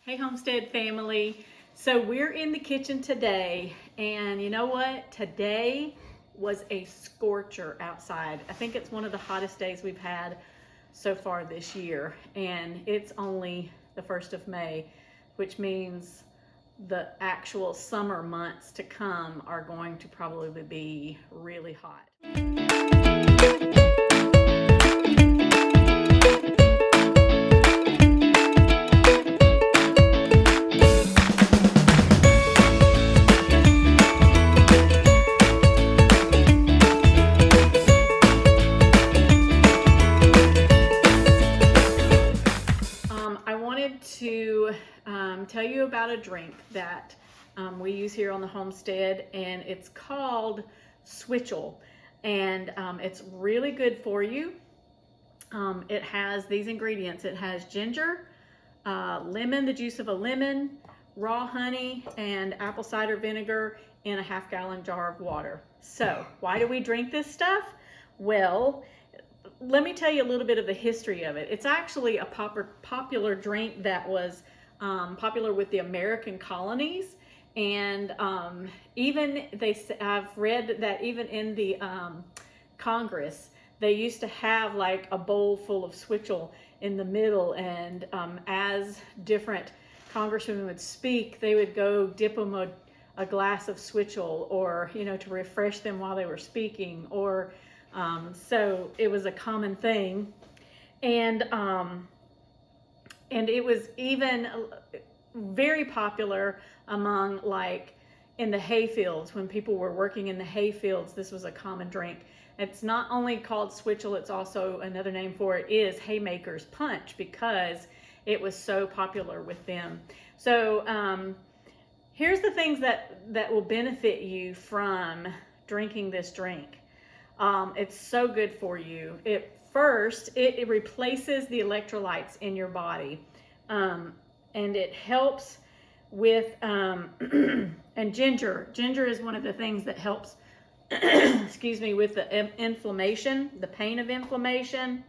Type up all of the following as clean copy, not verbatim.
Hey Homestead family. So we're in the kitchen today, and you know what? Today was a scorcher outside. I think it's one of the hottest days we've had so far this year, and it's only the 1st of May, which means the actual summer months to come are going to probably be really hot. I wanted to tell you about a drink that we use here on the homestead, and it's called Switchel, and it's really good for you. It has these ingredients. It has ginger, lemon, the juice of a lemon, raw honey, and apple cider vinegar in a half-gallon jar of water. So why do we drink this stuff? Well, let me tell you a little bit of the history of it. It's actually a popular drink that was popular with the American colonies, and I've read that even in the Congress, they used to have like a bowl full of Switchel in the middle, and as different congressmen would speak, they would go dip them a glass of Switchel, or to refresh them while they were speaking, or so it was a common thing, and it was even very popular among, like, in the hay fields. When people were working in the hay fields, this was a common drink. It's not only called Switchel, it's also, another name for it is haymaker's punch, because it was so popular with them. So here's the things that will benefit you from drinking this drink. It's so good for you. It replaces the electrolytes in your body, and it helps with and ginger is one of the things that helps excuse me, with the inflammation, the pain of inflammation.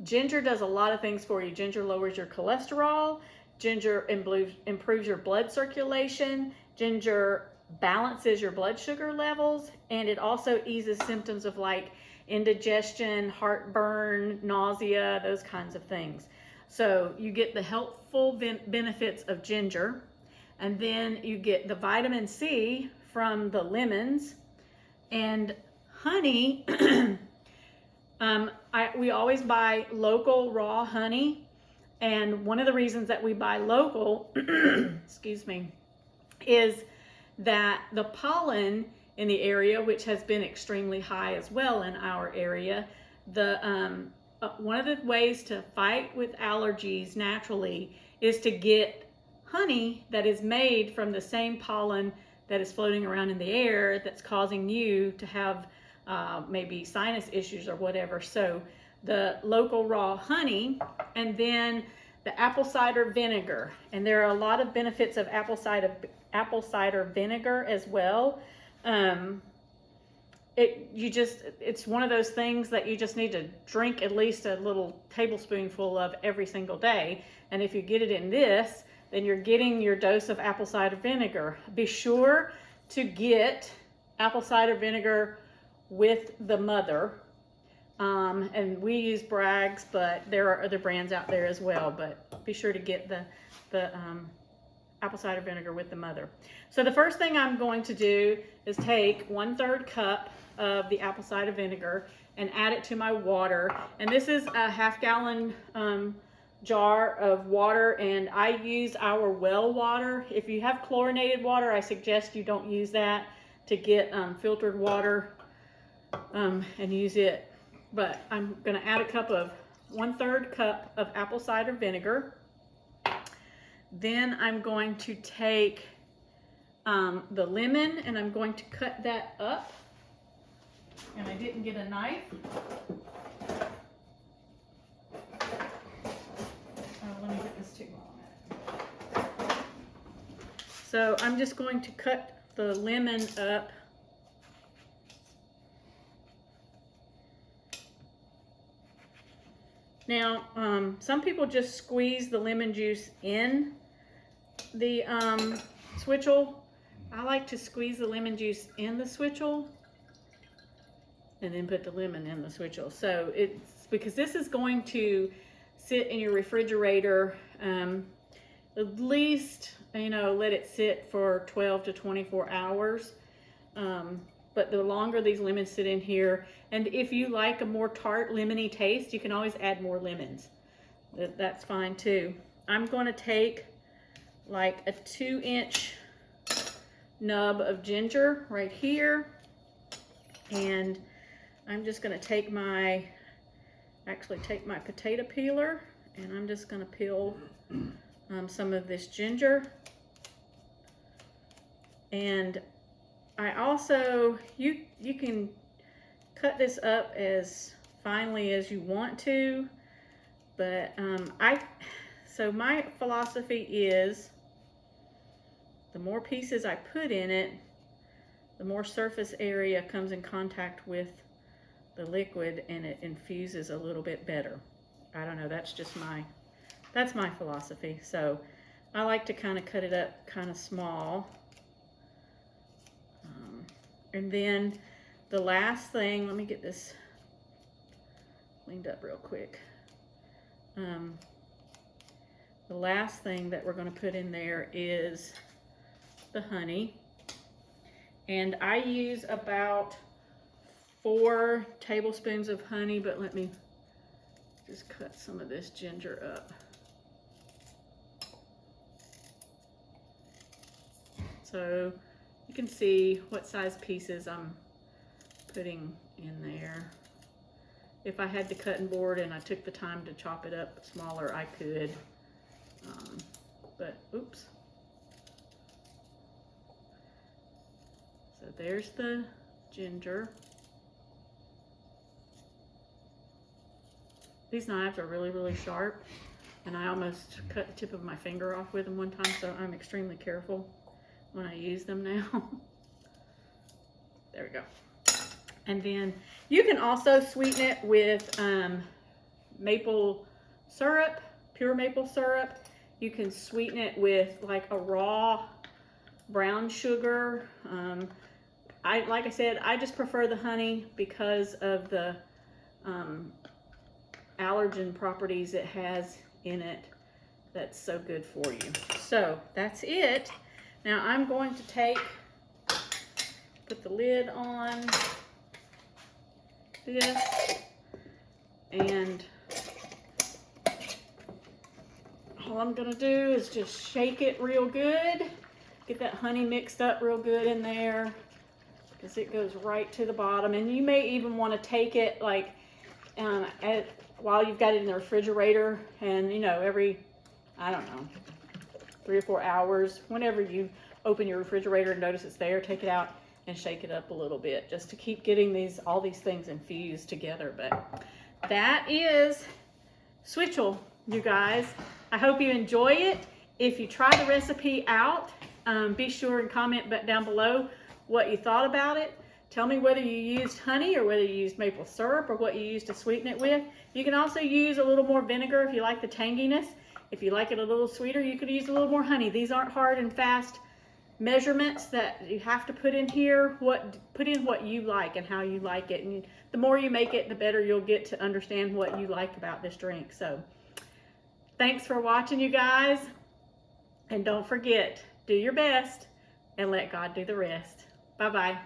Ginger does a lot of things for you. Ginger lowers your cholesterol. Ginger improves your blood circulation. Ginger balances your blood sugar levels, and it also eases symptoms of like indigestion, heartburn, nausea, those kinds of things. So you get the helpful benefits of ginger, and then you get the vitamin C from the lemons and honey. We always buy local raw honey, and one of the reasons that we buy local excuse me, is that the pollen in the area, which has been extremely high as well in our area, one of the ways to fight with allergies naturally is to get honey that is made from the same pollen that is floating around in the air that's causing you to have maybe sinus issues or whatever. So the local raw honey, and then the apple cider vinegar, and there are a lot of benefits of apple cider vinegar as well. It's one of those things that you just need to drink at least a little tablespoonful of every single day. And if you get it in this, then you're getting your dose of apple cider vinegar. Be sure to get apple cider vinegar with the mother. And we use Bragg's, but there are other brands out there as well. But be sure to get the apple cider vinegar with the mother. So the first thing I'm going to do is take 1/3 cup of the apple cider vinegar and add it to my water. And this is a half-gallon jar of water, and I use our well water. If you have chlorinated water, I suggest you don't use that. To get filtered water and use it. But I'm going to add 1/3 cup of apple cider vinegar. Then I'm going to take the lemon, and I'm going to cut that up. And I didn't get a knife. Let me get this too. So I'm just going to cut the lemon up. Now, some people just squeeze the lemon juice in the Switchel. I like to squeeze the lemon juice in the Switchel and then put the lemon in the Switchel. So it's because this is going to sit in your refrigerator at least, you know, let it sit for 12 to 24 hours. But the longer these lemons sit in here, and if you like a more tart lemony taste, you can always add more lemons. That's fine too. I'm going to take like a 2-inch nub of ginger right here, and I'm just going to take my potato peeler, and I'm just going to peel some of this ginger. And I also, you can cut this up as finely as you want to, but so my philosophy is the more pieces I put in it, the more surface area comes in contact with the liquid and it infuses a little bit better. I don't know, that's my philosophy. So I like to kind of cut it up kind of small. And then the last thing, let me get this cleaned up real quick. The last thing that we're going to put in there is the honey. And I use about 4 tablespoons of honey, but let me just cut some of this ginger up. So you can see what size pieces I'm putting in there. If I had the cutting board and I took the time to chop it up smaller, I could. But oops. So there's the ginger. These knives are really, really sharp, and I almost cut the tip of my finger off with them one time, so I'm extremely careful when I use them now. There we go. And then you can also sweeten it with maple syrup, pure maple syrup. You can sweeten it with like a raw brown sugar. Like I said, I just prefer the honey because of the allergen properties it has in it that's so good for you. So that's it. Now I'm going to put the lid on this, and all I'm gonna do is just shake it real good, get that honey mixed up real good in there, because it goes right to the bottom. And you may even want to take it like while you've got it in the refrigerator, and you know, every, I don't know, 3 or 4 hours, whenever you open your refrigerator and notice it's there, take it out and shake it up a little bit, just to keep getting all these things infused together. But that is Switchel, you guys. I hope you enjoy it. If you try the recipe out, be sure and comment down below what you thought about it. Tell me whether you used honey or whether you used maple syrup or what you used to sweeten it with. You can also use a little more vinegar if you like the tanginess. If you like it a little sweeter, you could use a little more honey. These aren't hard and fast measurements that you have to put in here. Put in what you like and how you like it. And the more you make it, the better you'll get to understand what you like about this drink. So thanks for watching, you guys. And don't forget, do your best and let God do the rest. Bye-bye.